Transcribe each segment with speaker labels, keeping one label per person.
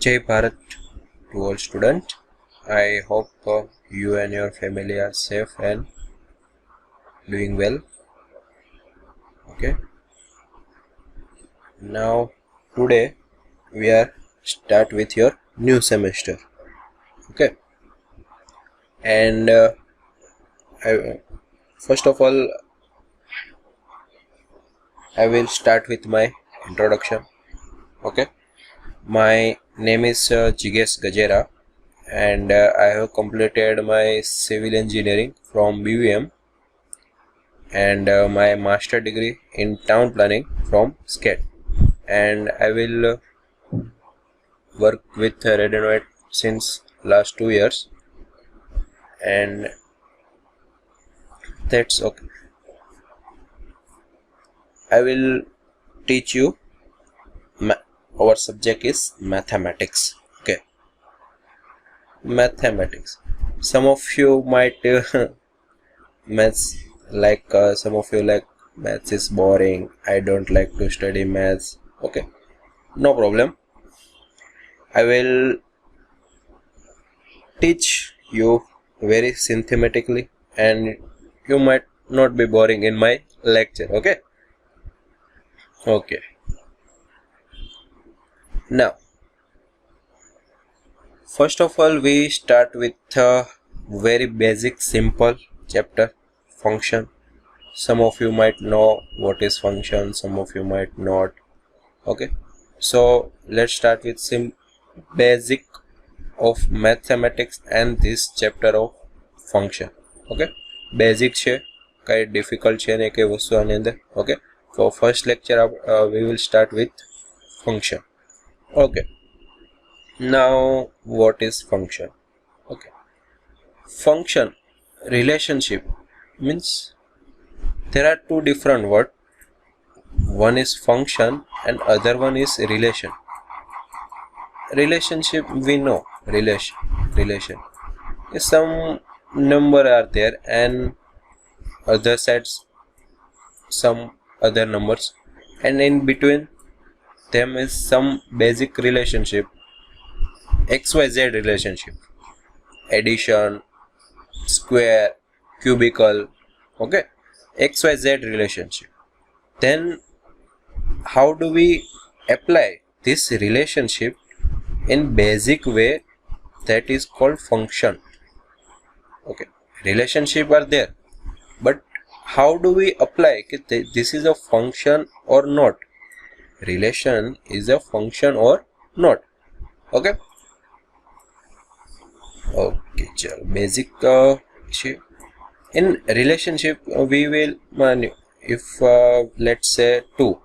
Speaker 1: Jai Bharat to all students. I hope you and your family are safe and doing well. Okay. Now today we are start with your new semester. Okay. And first of all I will start with my introduction. Okay. My name is Jigesh Gajera and I have completed my civil engineering from BUM and my master degree in town planning from SCAT, and I will work with RNWIET since last 2 years, and that's okay. I will teach you our subject is mathematics. Okay, mathematics. Some of you might maths like some of you like maths is boring, I don't like to study maths. Okay, no problem. I will teach you very systematically and you might not be boring in my lecture. Okay. Now, first of all, we start with a very basic, simple chapter, function. Some of you might know what is function, some of you might not. Okay, so let's start with some basic of mathematics and this chapter of function. Okay, basic છે, કઈ difficult છે ને કઈ વસ્તુ આની અંદર. Okay, so first lecture we will start with function. Okay, now what is function? Okay, function, relationship means there are two different words. One is function and other one is relation. Relationship we know, relation. Some number are there and other sides some other numbers, and in between them is some basic relationship, XYZ relationship, addition, square, cubicle. Okay, XYZ relationship. Then how do we apply this relationship in basic way? That is called function. Okay, relationship are there, but how do we apply this is a function or not? Relation is a function or not? Okay, chalo, basic in relationship we will if let's say 2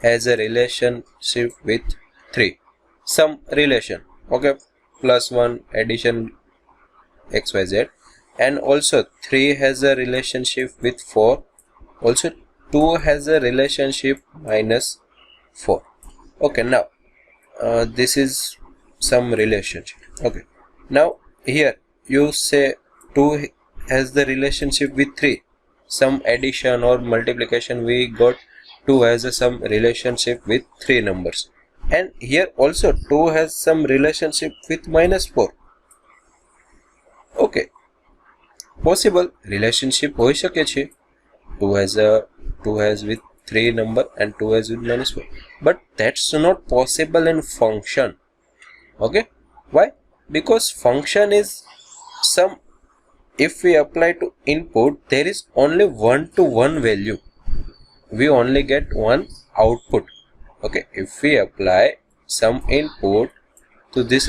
Speaker 1: has a relationship with 3, some relation. Okay, +1 addition XYZ, and also 3 has a relationship with 4, also 2 has a relationship -4. Okay, now this is some relationship. Okay, now here you say 2 has the relationship with 3, some addition or multiplication we got 2 has some relationship with 3 numbers, and here also 2 has some relationship with -4. Okay, possible relationship હોઈ શકે છે, 2 has with 3 number and 2 has with -4, but that's not possible in function. Okay, why? Because function is some, if we apply to input there is only 1-to-1 value, we only get one output. Okay, if we apply some input to this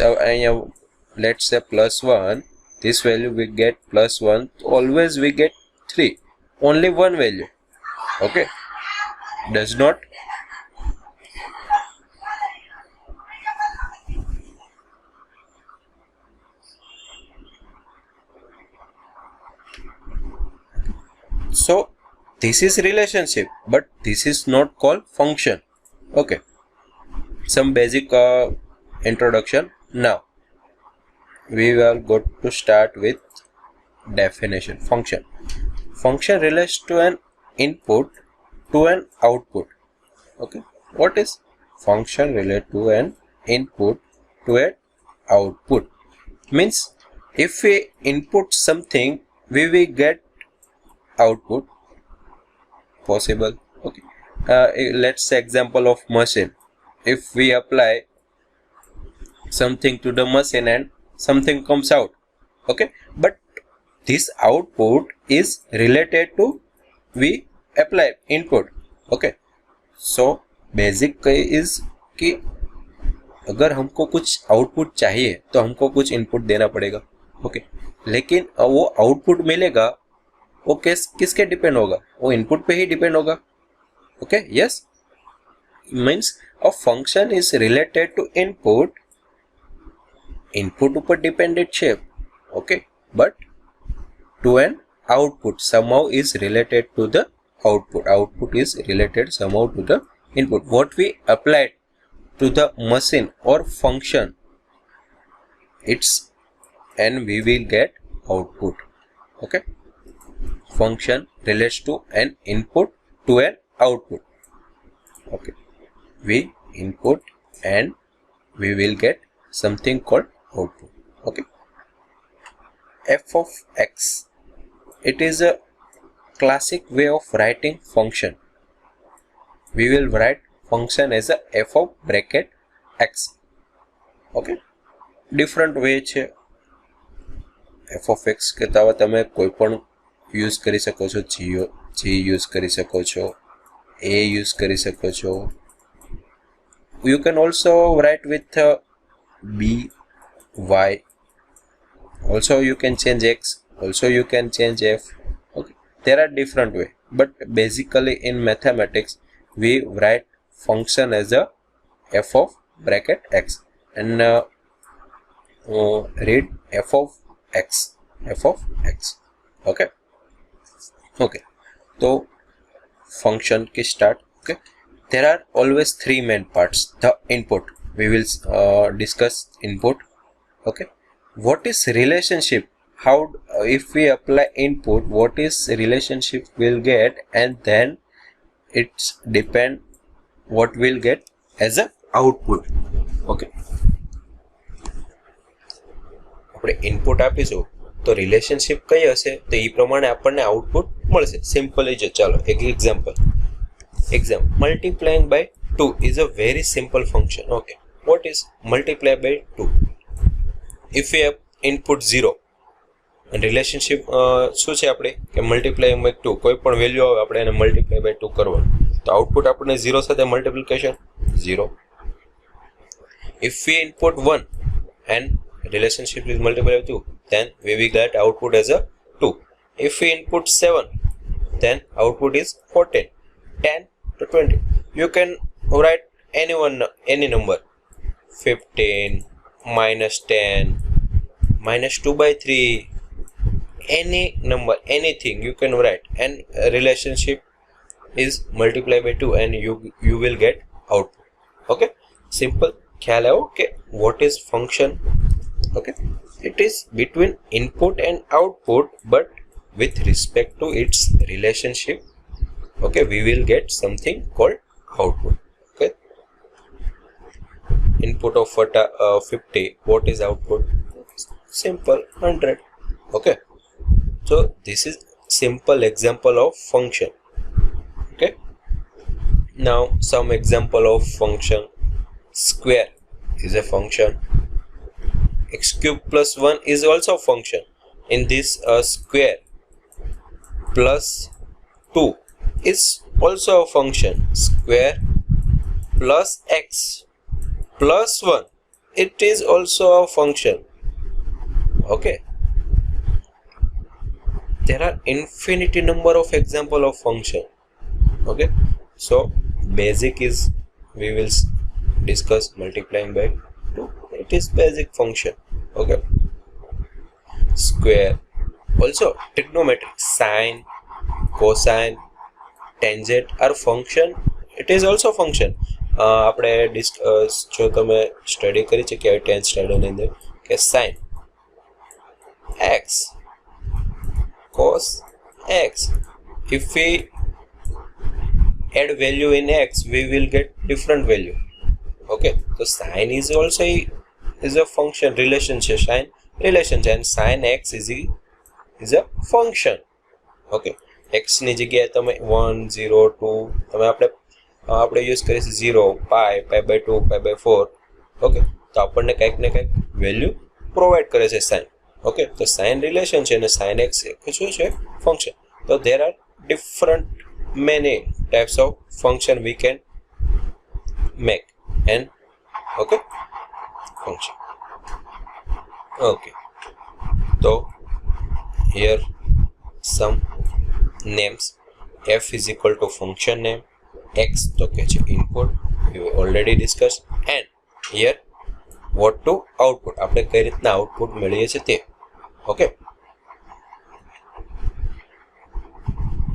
Speaker 1: let's say +1, this value we get +1, always we get 3, only one value. Okay, does not so this is relationship, but this is not called function. Okay, some basic introduction. Now we will go to start with definition. Function relates to an input to an output. Okay, what is function relate to an input to an output. Means if we input something, we will get output. Possible. Okay. Let's say example of machine. If we apply something to the machine and something comes out, okay, but this output is related to we apply input. Okay, so basic is कि अगर हमको कुछ output चाहिए तो हमको कुछ input देना पड़ेगा. ओके, लेकिन वो आउटपुट मिलेगा वो किसके डिपेंड होगा? वो इनपुट पे ही डिपेंड होगा. Okay, yes, means a function is related to input. Input ऊपर डिपेंडेड છે. Okay, but to an output somehow is related to the output. Output is related somehow to the input. What we applied to the machine or function, it's and we will get output. Okay, function relates to an input to an output. Okay, we input and we will get something called output. Okay, f of x, it is a classic way of writing function. We will write function as a f of bracket x. Okay, different way છે. f of x કરતા તમે કોઈ પણ use કરી શકો છો. g use કરી શકો છો, a यूज કરી શકો છો. You can also write with b, y. Also you can change x. Also you can change f. Okay, there are different way, but basically in mathematics we write function as a f of bracket x and read f of x. Okay, so function ki start. Okay, there are always three main parts. The input, we will discuss input. Okay, what is relationship? How if we apply input, what is relationship we'll get, and then it's depend what we'll get as a output. Okay, આપણે input આપીશું તો relationship કઈ હશે તો એ પ્રમાણે આપણને output મળશે. Simply જો ચાલો એક example multiplying by 2 is a very simple function. Okay, what is multiply by 2? If we have input 0 and relationship શું છે આપણે કે મલ્ટીપ્લાય બાય 2, કોઈ પણ વેલ્યુ આવે આપણે એને મલ્ટીપ્લાય બાય 2 કરવાનું તો આઉટપુટ આપણને 0 સાથે multiplication 0. If we input 1 and relationship is multiplied by 2, then we will get output as a 2. If we input 7, then output is 14. 10 to 20. You can write any number. 15, minus 10, minus 2 by 3, any number, anything you can write, and relationship is multiplied by 2 and you will get output. Okay, simple. ખ્યાલ આવ્યો કે what is function? Okay, it is between input and output, but with respect to its relationship, okay, we will get something called output. Okay, input of 50, what is output? Simple, 100. Okay, so this is simple example of function. Okay, now some example of function. Square is a function. X cube plus 1 is also a function. In this square plus 2 is also a function. Square plus x plus 1, it is also a function. Okay, there are infinity number of example of function. Okay, so basic is we will discuss multiplying by 2. It is basic function. Okay, square, also trigonometric, sine, cosine, tangent are function. It is also function. આપણે જો તમે study કરી છે કે 10th સ્ટાન્ડર્ડની અંદર કે sin x cos x, if we add value in x we will get different value. Okay, so sine is also is a function relation છે, sin relation છે, and sin x is a function. Okay, x ની જગ્યાએ તમે 1 0 2 તમે આપણે use કરીશું 0 pi pi by 2 pi by 4. Okay, તો આપણને કંઈક ને કંઈક વેલ્યુ પ્રોવાઈડ કરે છે sin. ઓકે, તો sin રિલેશન છે અને sin x શું છે? ફંક્શન. તો there are different many types of function we can make and okay function. Okay, so here some names. F is equal to function name, x તો કે છે input, we already discussed, and here what to output, આપણે કઈ રીતના output મેળવીએ છીએ તે. Okay,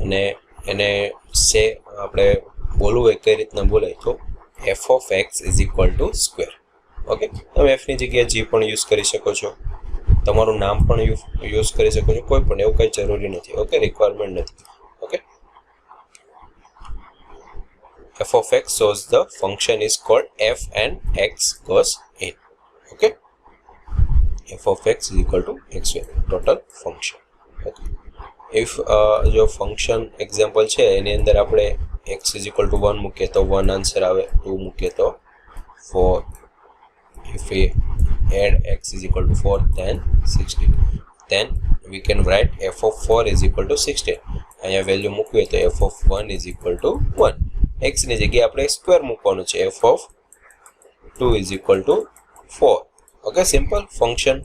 Speaker 1: અને એને સે આપણે બોલવું હોય કઈ રીતના બોલાય તો f of x is equal to square. Okay, તમે f ની જગ્યાએ g પણ યુઝ કરી શકો છો, તમારું નામ પણ યુઝ કરી શકો છો, કોઈ પણ એવું કંઈ જરૂરી નથી. ઓકે, રિક્વાયરમેન્ટ નથી. Okay, f of x shows the function is called f and x goes in. Okay, f of x is equal to x total function. Okay, if જો ફંક્શન એક્ઝામ્પલ છે એની અંદર આપણે x is equal to 1 મૂકીએ તો 1 answer આવે, 2 મૂકીએ તો 4. If we add x is equal to 4 then 16, then we can write f of 4 is equal to 16. અહીંયા વેલ્યુ મૂકવી તો f of 1 is equal to 1. x ની જગ્યાએ આપણે સ્ક્વેર મૂકવાનું છે, f of 2 is equal to 4. Okay, simple function.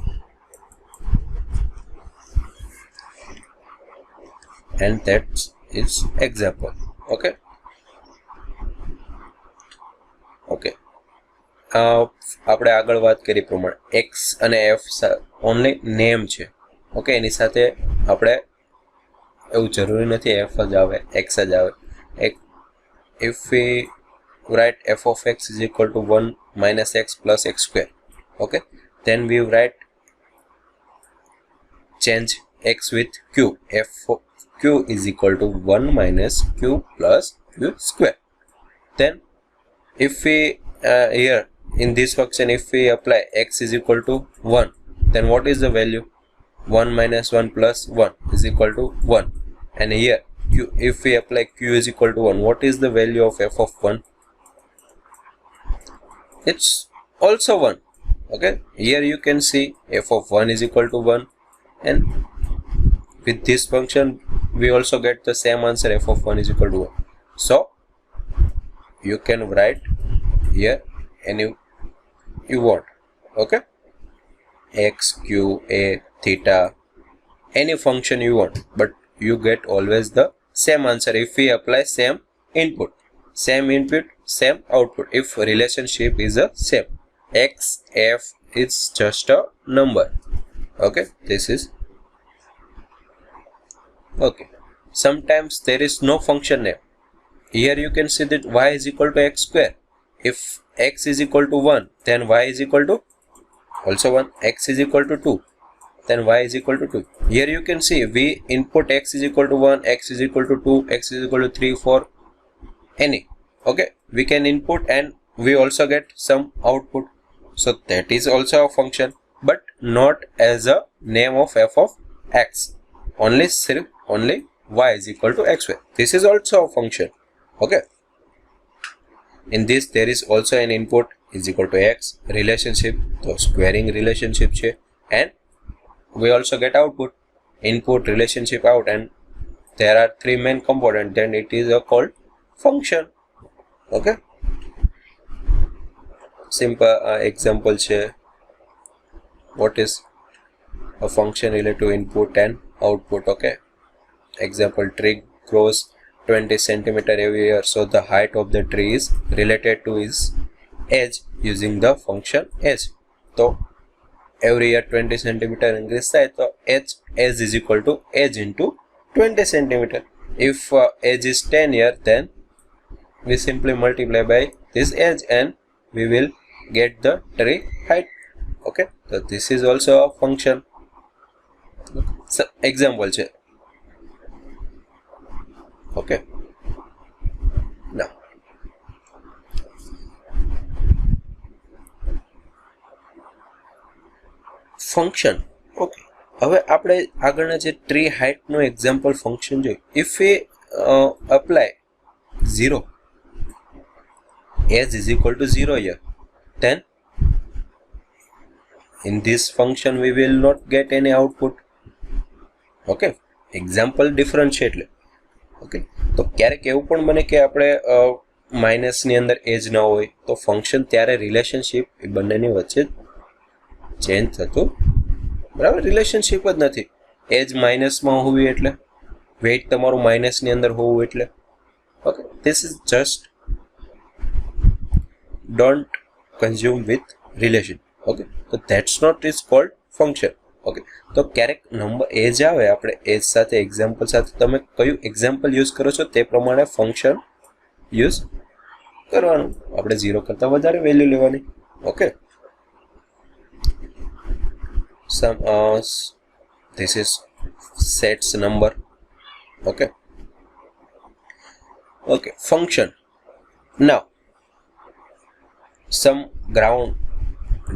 Speaker 1: And that is example. Okay. Okay. આપણે આગળ વાત કરી પ્રમાણે x અને f ઓનલી નેમ છે. ઓકે, એની સાથે આપણે એવું જરૂરી નથી f જ આવે x જ આવે. If we write f of x is equal to 1 minus x plus x square, okay, then we write change x with q. F of q is equal to 1 minus q plus q square. Then if we here in this function if we apply x is equal to 1, then what is the value? 1 minus 1 plus 1 is equal to 1. And here q, if we apply q is equal to 1, what is the value of f of 1? It's also 1. Okay, here you can see f of 1 is equal to 1, and with this function we also get the same answer, f of 1 is equal to 1. So you can write here any you want. Okay, x, q, a, theta, any function you want, but you get always the same answer if we apply same input, same output. If relationship is the same, x, f is just a number. Okay, this is okay. Sometimes there is no function name. Here you can see that y is equal to x square. If x is equal to 1, then y is equal to also 1. X is equal to 2, then y is equal to 2. Here you can see we input x is equal to 1, x is equal to 2, x is equal to 3, 4, any. Okay, we can input and we also get some output. So that is also a function, but not as a name of f of x. Only y is equal to xy. This is also a function. Okay. In this there is also an input is equal to x, relationship, so squaring relationship છે, and we also get output, input, relationship, out, and there are three main components, then it is called function. Okay, simple example છે. What is a function related to input and output? Okay, example, tree grows 20 centimeter every year, so the height of the tree is related to its age using the function age. So every year 20 centimeter increase થાય તો age is equal to age into 20 centimeter. If age is 10 years, then we simply multiply by this age and we will get the tree height. Okay, so this is also a function. So example છે. Okay, now function. Okay, હવે આપણે આગળના જે tree હાઇટનું example function જોયું. If V apply 0 as is equal to 0 here, then in this function we will not get any output. Okay, example different છે એટલે. Okay, તો ક્યારેક એવું પણ બને કે આપણે માઇનસની અંદર એજ ન હોય તો ફંક્શન ત્યારે રિલેશનશિપ એ બંનેની વચ્ચે ચેન્જ થતું, બરાબર, રિલેશનશિપ જ નથી. એજ માઇનસમાં હોવી એટલે વેઇટ તમારું માઇનસની અંદર હોવું એટલે. Okay, this is just don't consume with relation. Okay, તો that's not is called function. Okay, તો ક્યારેક નંબર એજ આવે, આપણે એજ સાથે એક્ઝામ્પલ સાથે તમે કયું એક્ઝામ્પલ યુઝ કરો છો તે પ્રમાણે ફંક્શન યુઝ કરવાનું. આપણે 0 કરતાં વધારે વેલ્યુ લેવાની. Okay, this is sets number. Okay, function. Now some ground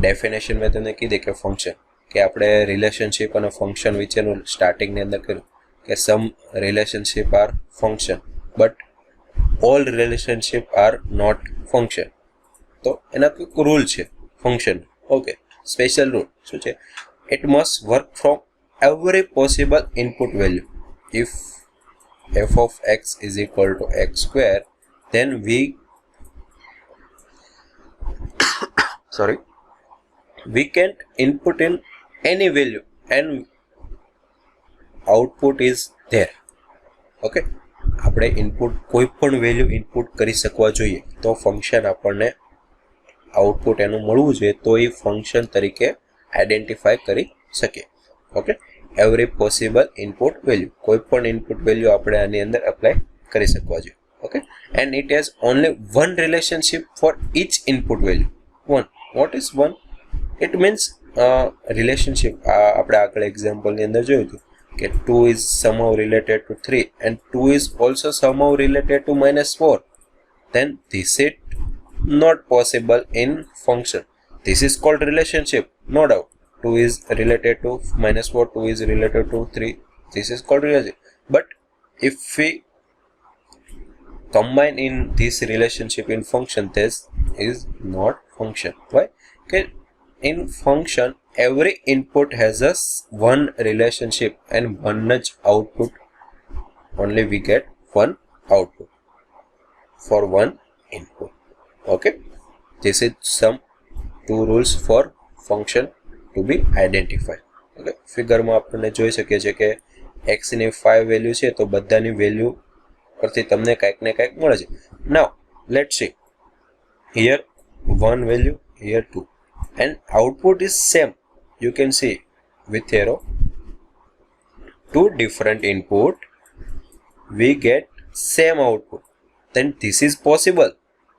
Speaker 1: definition મેં તમને કીધી કે ફંક્શન, કે આપણે રિલેશનશિપ અને ફંક્શન વચ્ચેનું સ્ટાર્ટિંગની અંદર કર્યું કે some relationship are function but all relationship are not function. તો એના કંઈક રૂલ છે ફંક્શન. ઓકે, સ્પેશિયલ રૂલ શું છે? It must work from every possible input value. If f of x is equal to x square, then we can't input in any value and output is there. Okay, આપણે input કોઈ પણ value input કરી શકવા જોઈએ તો function આપણને output એનું મળવું જોઈએ તો એ ફંક્શન તરીકે આઈડેન્ટિફાય કરી શકીએ. Okay, every possible input value, કોઈ પણ ઇનપુટ વેલ્યુ આપણે આની અંદર એપ્લાય કરી શકવા જોઈએ. Okay, and it has only one relationship for each input value. One, what is one? It means relationship આપણે આગળ એક્ઝામ્પલની અંદર જોયું હતું કે 2 is somehow related to 3 and 2 is also somehow related to -4, then this is not possible in function. This is called relationship, no doubt. 2 is related to -4, 2 is related to 3. This is called relationship. But if we combine in this relationship in function, this is not function. Why? Okay, in function, every input has a one relationship and one output. Only we get one output for one input. Okay, this is some two rules for function to be identified. Okay, ફિગરમાં આપણને જોઈ શકીએ છીએ કે x ની 5 value છે તો બધાની value પરથી તમને કાંઈક ને કાંઈક મળે છે. Now let's see, here one value, here 2, and output is same. You can see with arrow, two different input, we get same output. Then this is possible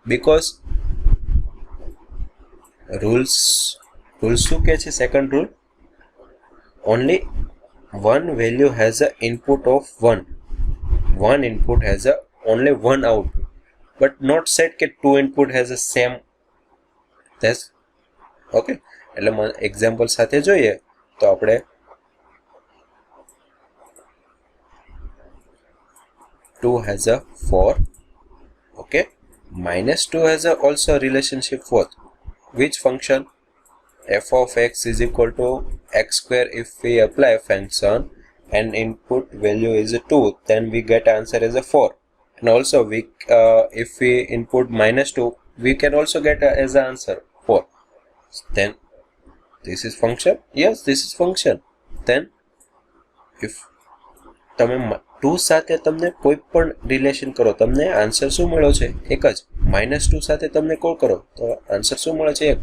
Speaker 1: because rules શું કહે છે? Second rule, only one value has a input of one input has a only one output, but not said કે two input has a same. That's okay. એટલે example સાથે જોઈએ તો આપણે 2 has a 4. Okay, -2 has a also relationship 4. Which function? F of x is equal to x square. If we apply function and input value is a 2, then we get answer as a 4. And also we if we input -2, we can also get as an answer 4. Then this is function. Yes, this is function. Then if તમે 2 સાથે તમને કોઈ પણ relation કરો તમને answer શું મળ્યો છે? એક જ. -2 સાથે તમને કોલ કરો તો આન્સર શું મળે છે? એક.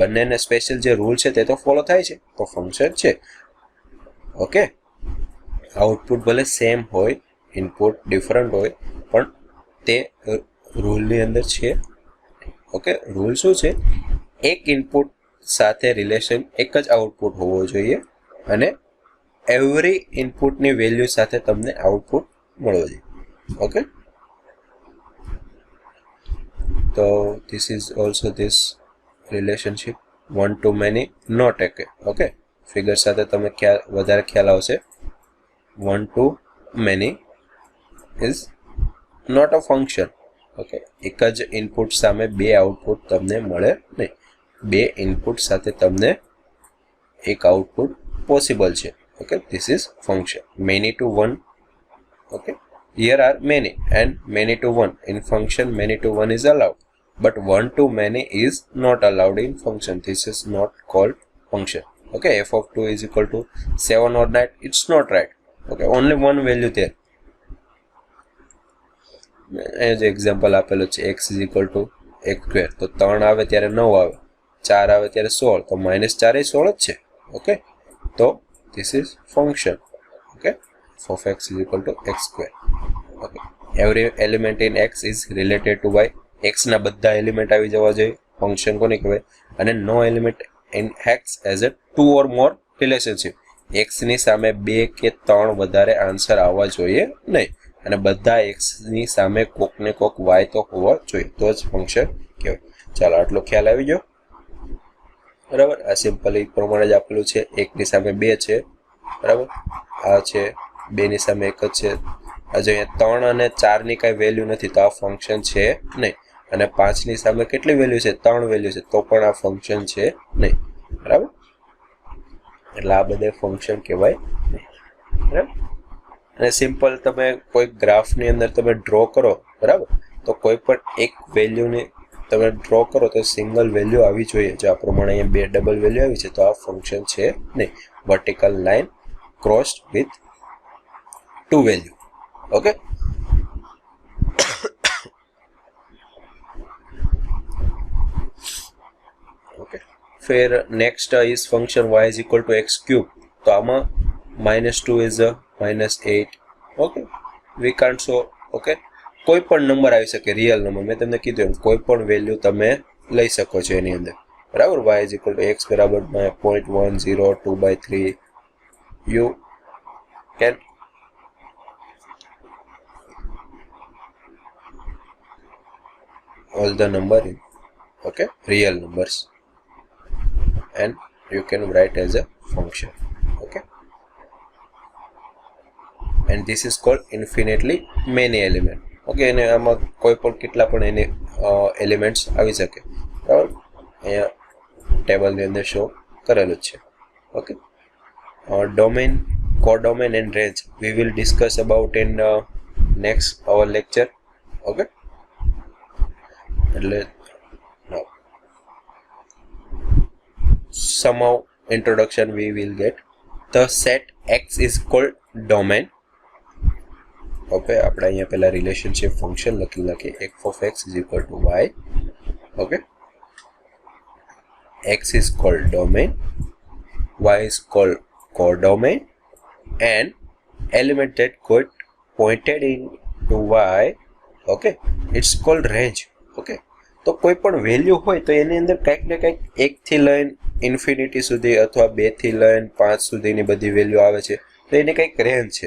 Speaker 1: બંનેને સ્પેશિયલ જે રૂલ છે તે તો ફોલો થાય છે તો ફંક્શન છે. ઓકે, આઉટપુટ ભલે સેમ હોય, ઇનપુટ ડિફરન્ટ હોય, પણ તે રૂલની અંદર છે. ઓકે, રૂલ શું છે? એક ઇનપુટ સાથે રિલેશન એક જ આઉટપુટ હોવો જોઈએ અને એવરી ઇનપુટની વેલ્યુ સાથે તમને આઉટપુટ મળવો જોઈએ. ઓકે, તો this is also this relationship, one to many, not okay. Okay, figure સાથે તમે વધારે ખ્યાલ આવશે. 1 to many is not a function. Okay, એક જ ઇનપુટ સામે બે આઉટપુટ તમને મળે નહીં. બે ઇનપુટ સાથે તમને એક આઉટપુટ પોસિબલ છે. Okay, this is function. Many to 1. Okay, here are many and many to 1. In function many to 1 is allowed, but 1 to many is not allowed in function. This is not called function. Okay, f of 2 is equal to 7 or 9. It's not right. Okay, only one value there. as example આપેલો છે x is equal to x square. તો 3 આવે ત્યારે 9 આવે, 4 આવે ત્યારે 16. તો -4 એ 16 જ છે. ઓકે, તો this is function. Okay, f of x is equal to x square. Okay, every element in x is related to y. x ના બધા એલિમેન્ટ આવી જવા જોઈએ. ફંક્શન કોને કહેવાય? અને નો element in x as a 2 or more relationship. x ની સામે 2 કે 3 વધારે આન્સર આવવા જોઈએ નહીં, અને બધા x ની સામે કોક ને કોક y તો હોવા જોઈએ, તો જ ફંક્શન કહેવાય. ચાલો, આટલો ખ્યાલ આવી ગયો. બરાબર, આ સિમ્પલ એક પ્રમાણે જ આપેલું છે. 1 ની સામે 2 છે. બરાબર, આ છે 2 ની સામે 1 જ છે. હજુ અહીંયા 3 અને 4 ની કઈ વેલ્યુ નથી, તો આ ફંક્શન છે નહીં. અને 5 ની સામે કેટલી વેલ્યુ છે? 3 વેલ્યુ છે, તો પણ આ ફંક્શન છે નહીં. બરાબર, એટલે આ બધા ફંક્શન કહેવાય નહીં. બરાબર, અને સિમ્પલ તમે કોઈ ગ્રાફની અંદર તમે ડ્રો કરો, બરાબર, તો કોઈ પણ એક વેલ્યુની તમે ડ્રો કરો તો સિંગલ વેલ્યુ આવી જોઈએ. જો આ પ્રમાણે અહીંયા 2 ડબલ વેલ્યુ આવી છે, તો આ ફંક્શન છે નહીં. Vertical line crossed with 2 value. Okay, फिर next is function y is equal to x cube. तो आमा -2 is a -8. Okay, we can't show. Okay, कोई पण नंबर આવી શકે, રિયલ નંબર. મેં તમને કીધું એમ કોઈ પણ વેલ્યુ તમે લઈ શકો છો એની અંદર. બરાબર, y is equal to x બરાબર 0.1023. you can all the number in, okay, real numbers, and you can write as a function. Okay, and this is called infinitely many element. Okay, અને આમાં કોઈ પણ કેટલા પણ એને એલિમેન્ટ્સ આવી શકે. બરાબર, અહીંયા ટેબલની અંદર શો કરેલું છે. Okay, domain, codomain and range we will discuss about in next our lecture. Okay, એટલે somehow introduction we will get. The set x is called domain. Okay, આપણે અહીંયા પહેલા રિલેશનશિપ ફંક્શન લખી f of x is equal to y. Okay, x is called domain, y is called codomain, and element that got pointed into y, okay, it's called range. Okay, તો કોઈ પણ value હોય તો એની અંદર કંઈક ને કંઈક 1 થી લઈને ઇન્ફિનિટી સુધી અથવા 2 થી લઈને 5 સુધીની બધી વેલ્યુ આવે છે, તો એની કંઈક રેન્જ છે.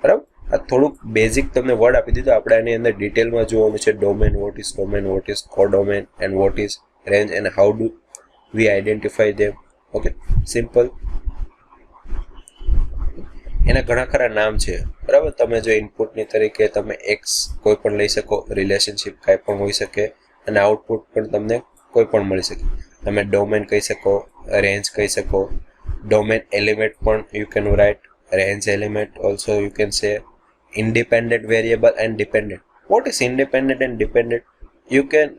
Speaker 1: બરાબર, આ થોડુંક બેઝિક તમને વર્ડ આપી દીધું. આપણે આની અંદર ડિટેલમાં જોવાનું છે. Domain, what is codomain, and what is range, and how do we identify them. Okay, simple. એના ઘણા ખરા નામ છે. બરાબર, તમે જો ઇનપુટની તરીકે તમે એક્સ કોઈ પણ લઈ શકો, રિલેશનશિપ કાંઈ પણ હોઈ શકે, અને આઉટપુટ પણ તમને કોઈ પણ મળી શકે. તમે ડોમેન કહી શકો, રેન્જ કહી શકો, ડોમેન એલિમેન્ટ પણ you can write, range element also you can say, independent variable and dependent. What is independent and dependent? You can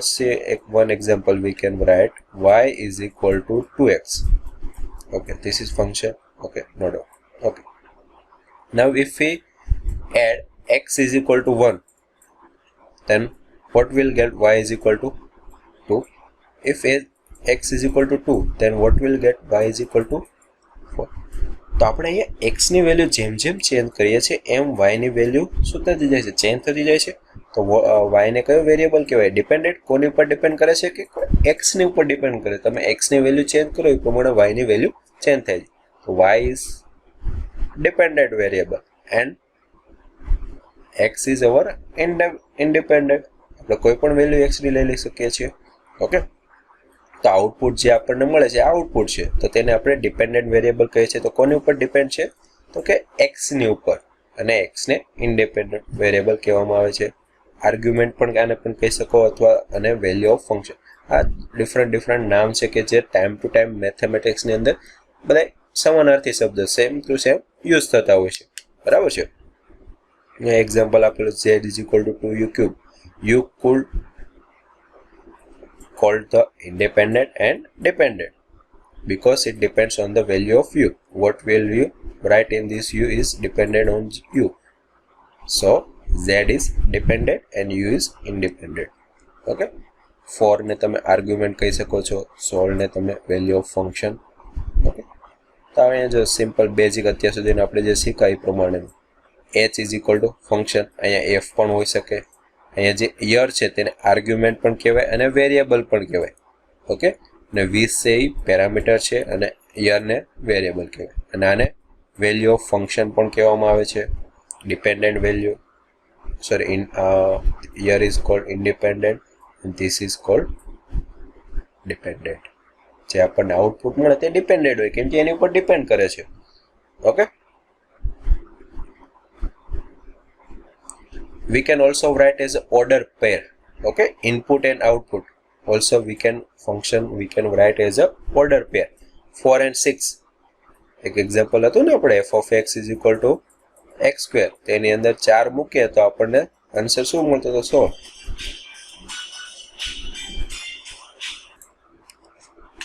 Speaker 1: say one example we can write y is equal to 2x. Okay, this is function. Okay, no doubt. Okay, now if we add x is equal to 1, then what will get y is equal to 2? If x is equal to 2, then what will get y is equal to 4? તો આપણે અહીંયા x ની value જેમ જેમ change કરીએ છીએ એમ y ની value શું થતી જાય છે? ચેન્જ થતી જાય છે. તો y ને કયો વેરિયેબલ કહેવાય? ડિપેન્ડન્ટ. કોની ઉપર ડિપેન્ડ કરે છે? કે x ની ઉપર ડિપેન્ડ કરે. તમે x ની વેલ્યુ ચેન્જ કરો એ પ્રમાણે y ની વેલ્યુ ચેન્જ થાય છે. તો y is dependent variable and x is our independent. આપણે કોઈ પણ વેલ્યુ x ની લઈ શકીએ છીએ. ઓકે, તો આઉટપુટ જે આપણને મળે છે આઉટપુટ છે, તો તેને આપણે ડિપેન્ડન્ટ વેરિયેબલ કહીએ છીએ. તો કોની ઉપર ડિપેન્ડ છે? તો કે x ની ઉપર, અને x ને ઇન્ડિપેન્ડન્ટ વેરિયેબલ કહેવામાં આવે છે. આર્ગ્યુમેન્ટ પણ આને પણ કહી શકો, અથવા અને વેલ્યુ ઓફ ફંક્શન. આ ડિફરન્ટ નામ છે કે જે ટાઈમ ટુ ટાઈમ મેથેમેટિક્સની અંદર બધા સમાનાર્થી શબ્દ સેમ ટુ સેમ યુઝ થતા હોય છે. બરાબર છે. એક્ઝામ્પલ આપેલું z is equal to 2u cube. You could call the independent and dependent because it depends on the value of u. What value you write in this u is dependent on u. So z is dependent and u is independent. Okay. For ને તમે argument કહી શકો છો, solve ને તમે value of function. Okay, તો અહીંયા જો સિમ્પલ બેઝિક અત્યાર સુધીને આપણે જે શીખ્યા એ પ્રમાણે h is equal to function, અહીંયા f પણ હોઈ શકે. અહીંયા જે યર છે તેને આર્ગ્યુમેન્ટ પણ કહેવાય અને વેરિયેબલ પણ કહેવાય. ઓકે, અને 20 છે એ પેરામીટર છે અને યરને વેરિયેબલ કહેવાય. અને આને વેલ્યુ ઓફ ફંક્શન પણ કહેવામાં આવે છે. Dependent value, sorry, year is called independent and this is called dependent. જે આપણને આઉટપુટ મળે તે ડિપેન્ડન્ટ હોય, કેમ કે એની ઉપર ડિપેન્ડ કરે છે. Okay, we can also write as a order pair. Okay, input and output also we can write as a order pair. 4 and 6 એક એક્ઝામ્પલ હતું ને આપણે f of x is equal to x square, તેની અંદર 4 મૂકીએ તો આપણને answer શું મળતો હતો? 16.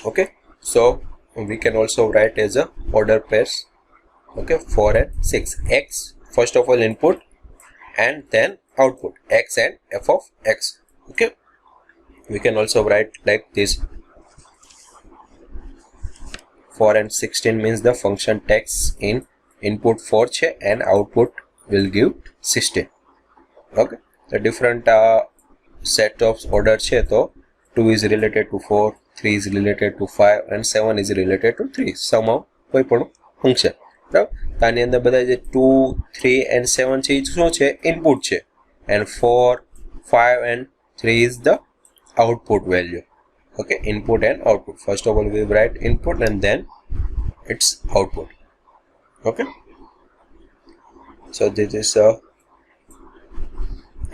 Speaker 1: Okay, so we can also write as a order pairs. Okay, 4 and 6. X first of all input and then output, x and f of x. Okay, we can also write like this. 4 and 16 means the function takes in input 4 che and output will give 16. Okay, the different set of order che, તો 2 is related to 4, 3 is related to 5 and 7 is related to 3. Sum of કોઈ પણ function. બરાબર, તો આની અંદર બધા જે 2, 3 and 7 છે એ શું છે? ઇનપુટ છે. and 4, 5 and 3 is the output value. Okay, input and output. First of all we write input and then its output. Okay, so this is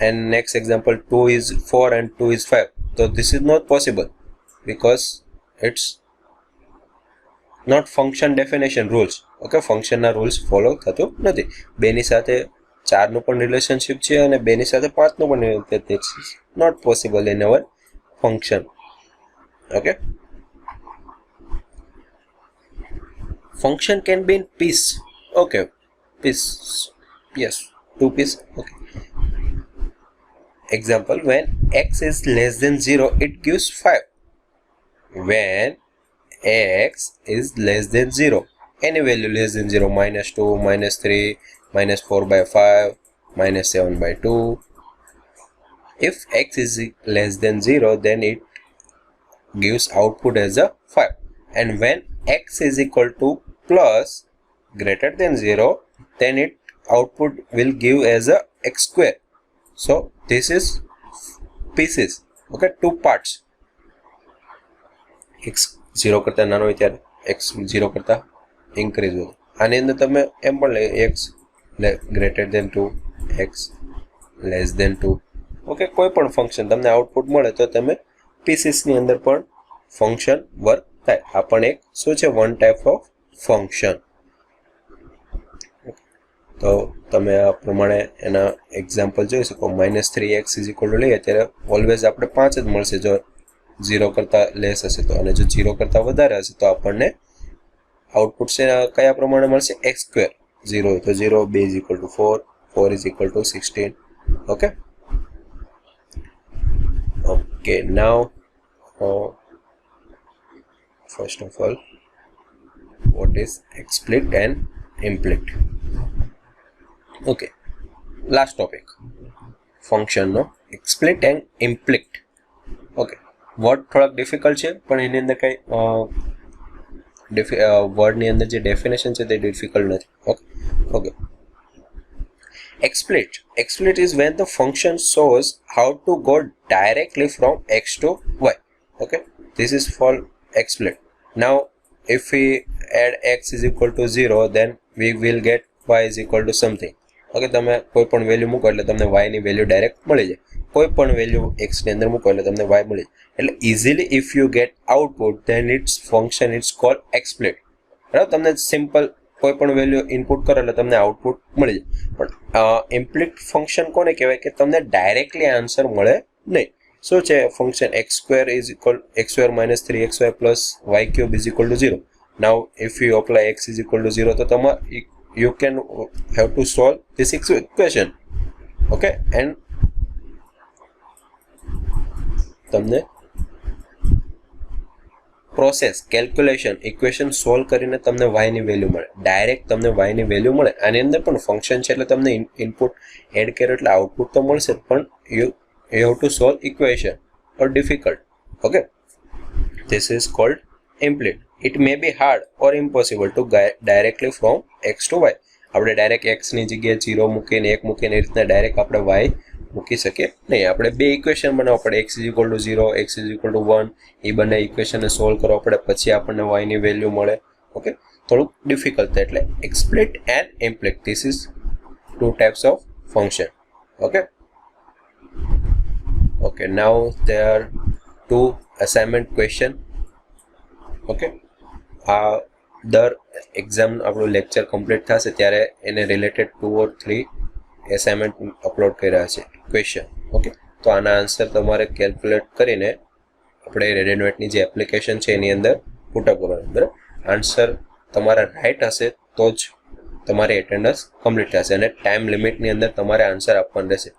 Speaker 1: and next example, 2 is 4 and 2 is 5. So this is not possible because it's not function definition rules. Okay, function ના rules follow થતું નથી. બેની સાથે 4 નું પણ relationship છે અને બેની સાથે 5 નું પણ. This is not possible in our function. Okay, function can be in piece. Okay, piece, yes, 2 piece. Okay, example, when x is less than 0 it gives 5. When x is less than 0, any value less than 0, -2, -3, -4/5, -7/2. If x is less than 0, then it gives output as a 5. And when x is equal to plus greater than 0, then it output will give as a x square. So this is pieces. Okay, 2 parts. x 0 કરતા નાનો હોય ત્યારે x 0 કરતા increase હોય. આની અંદર તમે એમ પણ લે x greater than 2, x less than 2. Okay, કોઈ પણ ફંક્શન તમને આઉટપુટ મળે તો તમે પીસીસની અંદર પણ ફંક્શન વર્ક થાય. આ પણ એક શું છે? One type of function. તો તમે આ પ્રમાણે એના એક્ઝામ્પલ જોઈ શકો. -3x ઇઝ ઇક્વલ ટુ લઈએ ત્યારે ઓલવેઝ આપણે 5 જ મળશે જો 0 કરતા લેસ હશે તો, અને જો 0 કરતા વધારે હશે તો આપણને આઉટપુટ છે કયા પ્રમાણે મળશે? x square. 0 હોય તો 0, 2 is equal to 4, 4 is equal to 16. Okay, okay, now first of all, what is explicit and implicit? Okay, last topic, function no explicit and implicit. Okay, word થોડાક ડિફિકલ્ટ છે પણ એની અંદર કઈ વર્ડની અંદર જે ડેફિનેશન છે તે ડિફિકલ્ટ નથી. Okay, okay. Explicit is when the function shows how to go directly from x to y. Okay, this is for explicit. Now if we add x is equal to 0, then we will get y is equal to something. Okay, તમે કોઈ પણ value મૂકો એટલે તમને y ની value direct મળી જાય. કોઈ પણ વેલ્યુ x ની અંદર મૂકો એટલે તમને y મળી જાય. એટલે easily if you get output then it's function it's called explicit. બરાબર, તમને સિમ્પલ કોઈ પણ વેલ્યુ ઇનપુટ કરો એટલે તમને આઉટપુટ મળી જાય. પણ ઇમ્પ્લિટ ફંક્શન કોને કહેવાય કે તમને ડાયરેક્ટલી આન્સર મળે નહીં. શું છે function x² is equal x² minus 3xy plus y cube is equal to 0. Now if you apply x is equal to 0, તો તમારે you can have to solve this equation. Okay, and તમને process calculation equation solve કરીને તમને y ની value મળે. Direct તમને y ની value મળે. આની અંદર પણ ફંક્શન છે એટલે તમને ઇનપુટ એડ કર્યો એટલે આઉટપુટ તો મળશે, પણ you have to solve equation or difficult. Okay, this is called implicit. It may be hard or impossible to get directly from x to y. આપણે ડાયરેક્ટ x ની જગ્યાએ 0 મૂકીને 1 મૂકીને એ રીતના ડાયરેક્ટ આપણે y મૂકી શકીએ નહીં. આપણે બે ઇક્વેશન બનાવવા પડે, x is equal to 0, x is equal to 1. એ બંને ઇક્વેશનને સોલ્વ કરવા પડે, પછી આપણને y ની વેલ્યુ મળે. ઓકે, થોડુંક ડિફિકલ્ટ થાય. એટલે explicit and implicit, this is two types of function. Okay. Okay, now there are two assignment question. Okay, દર એક્ઝામ આપણું લેક્ચર કમ્પ્લીટ થશે ત્યારે એને રિલેટેડ 2 or 3 એસાઇનમેન્ટ અપલોડ કર્યા છે ક્વેશ્ચન. ઓકે, તો આના આન્સર તમારે કેલ્ક્યુલેટ કરીને આપણે RNWIETની જે એપ્લિકેશન છે એની અંદર પુટઅપ કરવાનું. બરાબર, આન્સર તમારા રાઈટ હશે તો જ તમારી એટેન્ડન્સ કમ્પ્લીટ થશે અને ટાઈમ લિમિટની અંદર તમારે આન્સર આપવાનું રહેશે.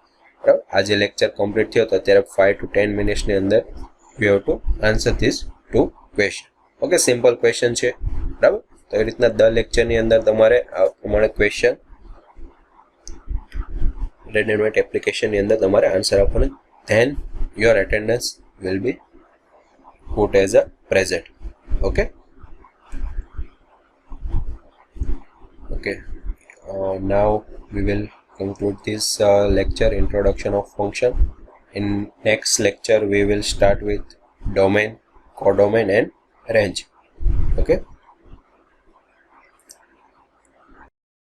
Speaker 1: બરાબર, આજે લેક્ચર કમ્પ્લીટ થયો તો અત્યારે 5 to 10 મિનિટ્સની અંદર you have to answer this 2 question. Okay, simple question છે. બરાબર, તો એ રીતના દર લેક્ચરની અંદર તમારે આ પ્રમાણે ક્વેશ્ચન RNWIET એપ્લિકેશનની અંદર તમારે આન્સર આપવાનું. Then your attendance will be put as a present. Okay, okay, now we will conclude this lecture, introduction of function. In next lecture we will start with domain, codomain and range. Okay.